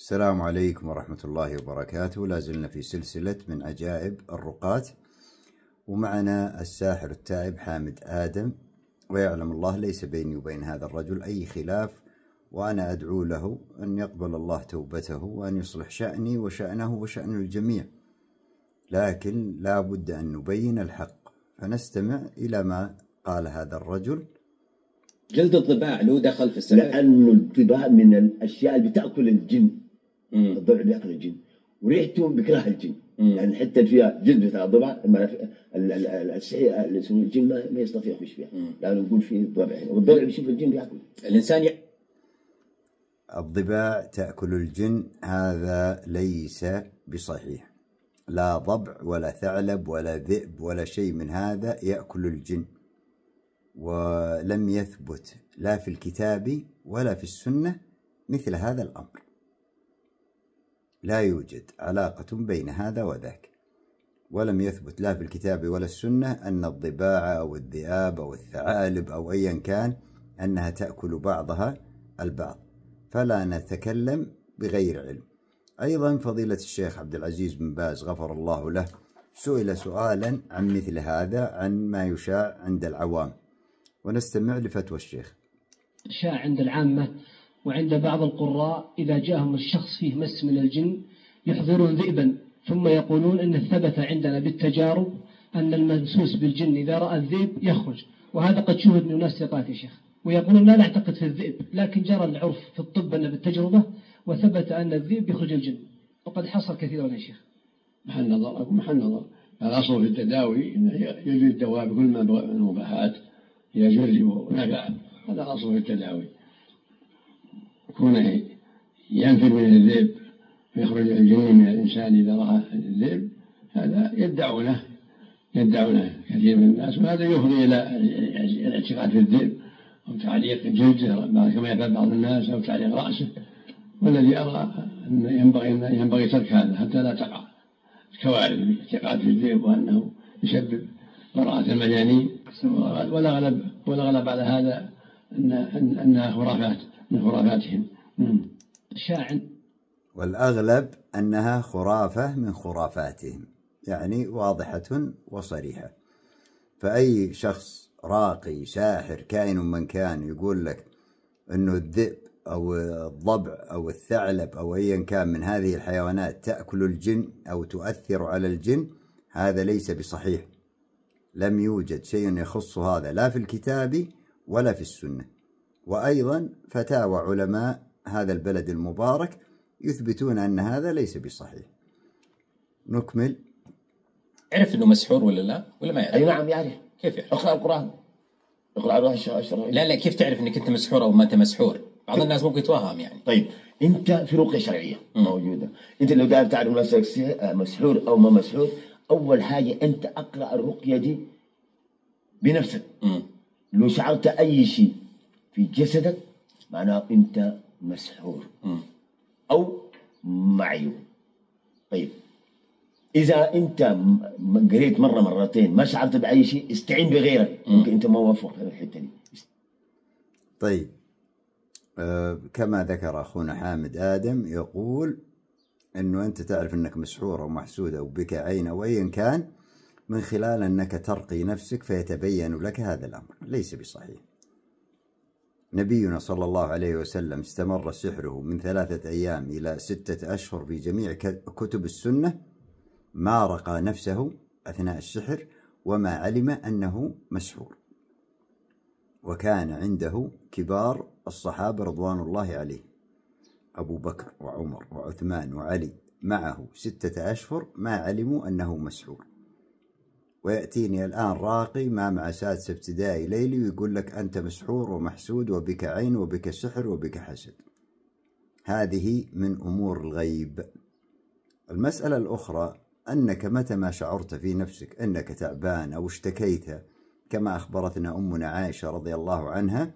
السلام عليكم ورحمة الله وبركاته. لا زلنا في سلسلة من عجائب الرقاة، ومعنا الساحر التائب حامد آدم، ويعلم الله ليس بيني وبين هذا الرجل أي خلاف، وأنا أدعو له أن يقبل الله توبته وأن يصلح شأني وشأنه وشأن الجميع، لكن لا بد أن نبين الحق. فنستمع إلى ما قال هذا الرجل. جلد الضباع له دخل في السبب؟ لأنه الضباع من الأشياء اللي بتأكل الجن. الضبع بيأكل الجن وريحته بيكرهها الجن. يعني الحتة اللي فيها جلد بتاع الضبع الجن ما يستطيع يخش فيها، لأنه نقول فيه الضبع هنا، والضبع بيشوف الجن بيأكل. الإنسان الضباع تأكل الجن، هذا ليس بصحيح. لا ضبع ولا ثعلب ولا ذئب ولا شيء من هذا يأكل الجن، ولم يثبت لا في الكتاب ولا في السنة مثل هذا الأمر. لا يوجد علاقة بين هذا وذاك، ولم يثبت لا في الكتاب ولا السنة أن الضباع أو الذئاب أو الثعالب أو أيا كان أنها تأكل بعضها البعض، فلا نتكلم بغير علم. أيضا فضيلة الشيخ عبد العزيز بن باز غفر الله له سئل سؤالا عن مثل هذا، عن ما يشاع عند العوام، ونستمع لفتوى الشيخ. شاع عند العامة وعند بعض القراء إذا جاءهم الشخص فيه مس من الجن يحضرون ذئبا، ثم يقولون إن ثبت عندنا بالتجارب أن الممسوس بالجن إذا رأى الذئب يخرج، وهذا قد شهد من ناس ثقات يا شيخ، ويقولون لا نعتقد في الذئب، لكن جرى العرف في الطب أن بالتجربة وثبت أن الذئب يخرج الجن، وقد حصل كثيرا يا شيخ. محل نظر. الأصل في التداوي أنه يجري الدواء بكل ما المباحات يجري ونفع، هذا الأصل في التداوي. كونه ينفر من الذئب ويخرج الجن من الإنسان إذا رأى الذئب، هذا يدعونه كثير من الناس، وهذا يفضي إلى الاعتقاد في الذئب أو تعليق جلده كما يفعل بعض الناس، أو تعليق رأسه. والذي أرى أن ينبغي ترك هذا حتى لا تقع كوارث الاعتقاد في الذئب وأنه يسبب براءة المجانين، ولا غلب على هذا أنها خرافات من خرافاتهم. والأغلب أنها خرافة من خرافاتهم، يعني واضحة وصريحة. فأي شخص راقي ساحر كائن من كان يقول لك أنه الذئب أو الضبع أو الثعلب أو أيا كان من هذه الحيوانات تأكل الجن أو تؤثر على الجن، هذا ليس بصحيح. لم يوجد شيء يخص هذا لا في الكتاب ولا في السنة. وأيضا فتاوى علماء هذا البلد المبارك يثبتون أن هذا ليس بصحيح. نكمل. عرف أنه مسحور ولا لا؟ ولا ما يعرف؟ أي نعم يعرف. كيف يعرف؟ اقرأ القرآن، اقرأ روح الشرعية. لا كيف تعرف أنك أنت مسحور أو ما أنت مسحور؟ بعض الناس ممكن يتوهم يعني. طيب أنت في رقية شرعية موجودة، أنت لو داير تعرف نفسك مسحور أو ما مسحور، أول حاجة أنت أقرأ الرقية دي بنفسك. لو شعرت أي شيء في جسدك معناه أنت مسحور أو معيوب. طيب إذا أنت قريت مرة مرتين ما شعرت بأي شيء، استعين بغيرك، ممكن أنت ما وفق في الحتة دي. طيب كما ذكر أخونا حامد آدم، يقول أنه أنت تعرف أنك مسحور أو محسود أو بك عين أو أيا كان من خلال أنك ترقي نفسك فيتبين لك هذا الأمر. ليس بصحيح. نبينا صلى الله عليه وسلم استمر سحره من 3 أيام إلى 6 أشهر في جميع كتب السنة، ما رقى نفسه أثناء السحر وما علم أنه مسحور. وكان عنده كبار الصحابة رضوان الله عليه، أبو بكر وعمر وعثمان وعلي، معه 6 أشهر ما علموا أنه مسحور. ويأتيني الآن راقي ما مع سادس ابتدائي ليلي ويقول لك أنت مسحور ومحسود وبك عين وبك سحر وبك حسد. هذه من أمور الغيب. المسألة الأخرى أنك متى ما شعرت في نفسك أنك تعبان أو اشتكيت، كما أخبرتنا أمنا عائشة رضي الله عنها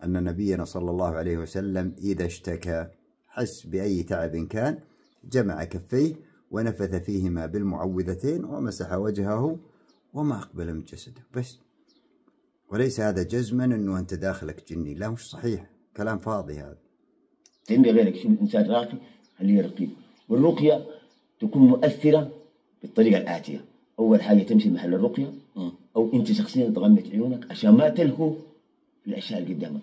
أن نبينا صلى الله عليه وسلم إذا اشتكى حس بأي تعب كان جمع كفيه ونفث فيهما بالمعوذتين ومسح وجهه وما أقبل من جسده بس. وليس هذا جزما أنه أنت داخلك جني، لا مش صحيح، كلام فاضي هذا. تعين بغيرك. شوف الإنسان راقي اللي هي الرقية. والرقية تكون مؤثرة بالطريقة الآتية: أول حاجة تمشي محل الرقية، أو أنت شخصيا تغمض عيونك عشان ما تلهو الأشياء اللي قدامك.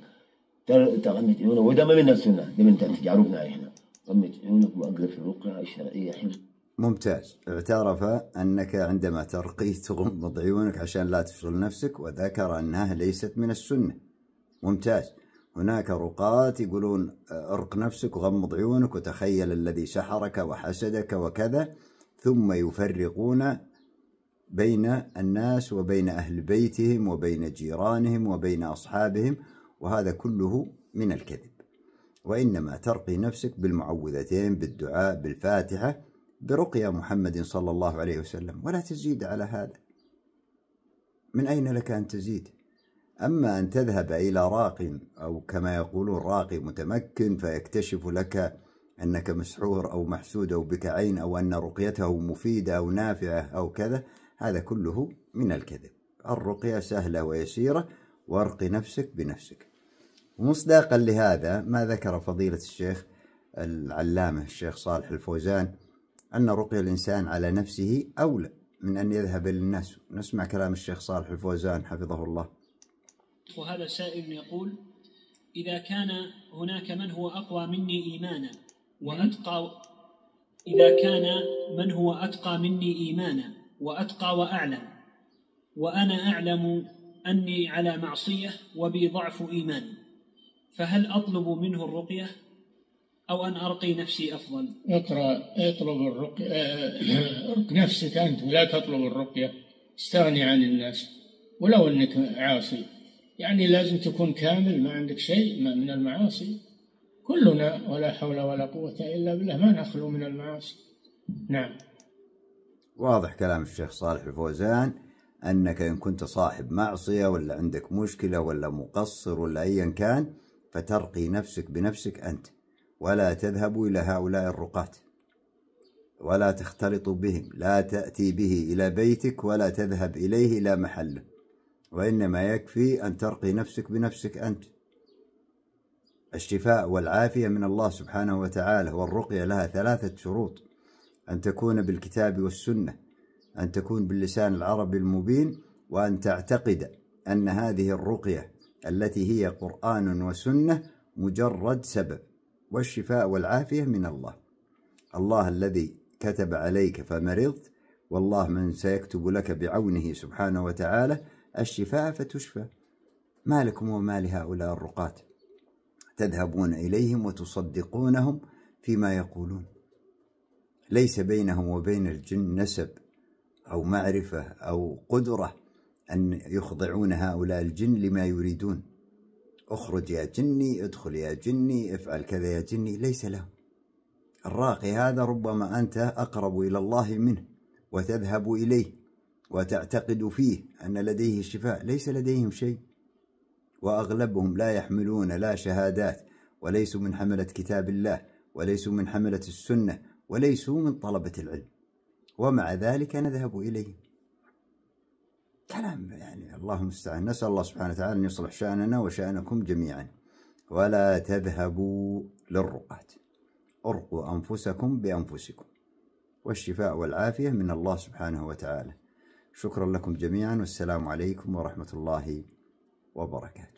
تغمض عيونك، وده ما من السنة، ده من تجاربنا إحنا. غمض عيونك وأقرأ في الرقية الشرعية حفظ. ممتاز. اعترف أنك عندما ترقي تغمض عيونك عشان لا تشغل نفسك، وذكر أنها ليست من السنة. ممتاز. هناك رقاة يقولون ارق نفسك وغمض عيونك وتخيل الذي سحرك وحسدك وكذا، ثم يفرقون بين الناس وبين أهل بيتهم وبين جيرانهم وبين أصحابهم، وهذا كله من الكذب. وإنما ترقي نفسك بالمعوذتين، بالدعاء، بالفاتحة، برقية محمد صلى الله عليه وسلم، ولا تزيد على هذا. من أين لك أن تزيد؟ أما أن تذهب إلى راق، أو كما يقولون راقي متمكن، فيكتشف لك أنك مسحور أو محسود أو بك عين، أو أن رقيته مفيدة أو نافعة أو كذا، هذا كله من الكذب. الرقية سهلة ويسيرة، وارق نفسك بنفسك. ومصداقا لهذا ما ذكر فضيلة الشيخ العلامة الشيخ صالح الفوزان، أن رقي الإنسان على نفسه أولى من أن يذهب للناس. نسمع كلام الشيخ صالح الفوزان حفظه الله. وهذا سائل يقول: إذا كان هناك من هو أقوى مني إيمانا وأتقى، إذا كان من هو أتقى مني إيمانا وأتقى وأعلم، وأنا أعلم أني على معصية وبي ضعف إيمان، فهل أطلب منه الرقية أو أن أرقي نفسي أفضل؟ اطلب الرقية، ارق نفسك أنت ولا تطلب الرقية. استغني عن الناس ولو أنك عاصي، يعني لازم تكون كامل، ما عندك شيء من المعاصي. كلنا ولا حول ولا قوة إلا بالله ما نخلو من المعاصي. نعم. واضح كلام الشيخ صالح الفوزان، أنك إن كنت صاحب معصية ولا عندك مشكلة ولا مقصر ولا أيا كان، فترقي نفسك بنفسك أنت، ولا تذهب إلى هؤلاء الرقاة ولا تختلط بهم، لا تأتي به إلى بيتك ولا تذهب إليه إلى محله، وإنما يكفي أن ترقي نفسك بنفسك أنت. الشفاء والعافية من الله سبحانه وتعالى، والرقية لها 3 شروط: أن تكون بالكتاب والسنة، أن تكون باللسان العربي المبين، وأن تعتقد أن هذه الرقية التي هي قرآن وسنة مجرد سبب، والشفاء والعافية من الله. الله الذي كتب عليك فمرضت، والله من سيكتب لك بعونه سبحانه وتعالى الشفاء فتشفى. ما لكم وما لهؤلاء الرقاة تذهبون إليهم وتصدقونهم فيما يقولون؟ ليس بينهم وبين الجن نسب أو معرفة أو قدرة أن يخضعون هؤلاء الجن لما يريدون. اخرج يا جني، ادخل يا جني، افعل كذا يا جني، ليس لهم. الراقي هذا ربما أنت أقرب إلى الله منه، وتذهب إليه وتعتقد فيه أن لديه الشفاء، ليس لديهم شيء. وأغلبهم لا يحملون لا شهادات، وليسوا من حملة كتاب الله، وليسوا من حملة السنة، وليسوا من طلبة العلم، ومع ذلك نذهب إليه. كلام يعني الله المستعان. نسأل الله سبحانه وتعالى أن يصلح شأننا وشأنكم جميعا. ولا تذهبوا للرقاة، ارقوا أنفسكم بأنفسكم، والشفاء والعافية من الله سبحانه وتعالى. شكرا لكم جميعا، والسلام عليكم ورحمة الله وبركاته.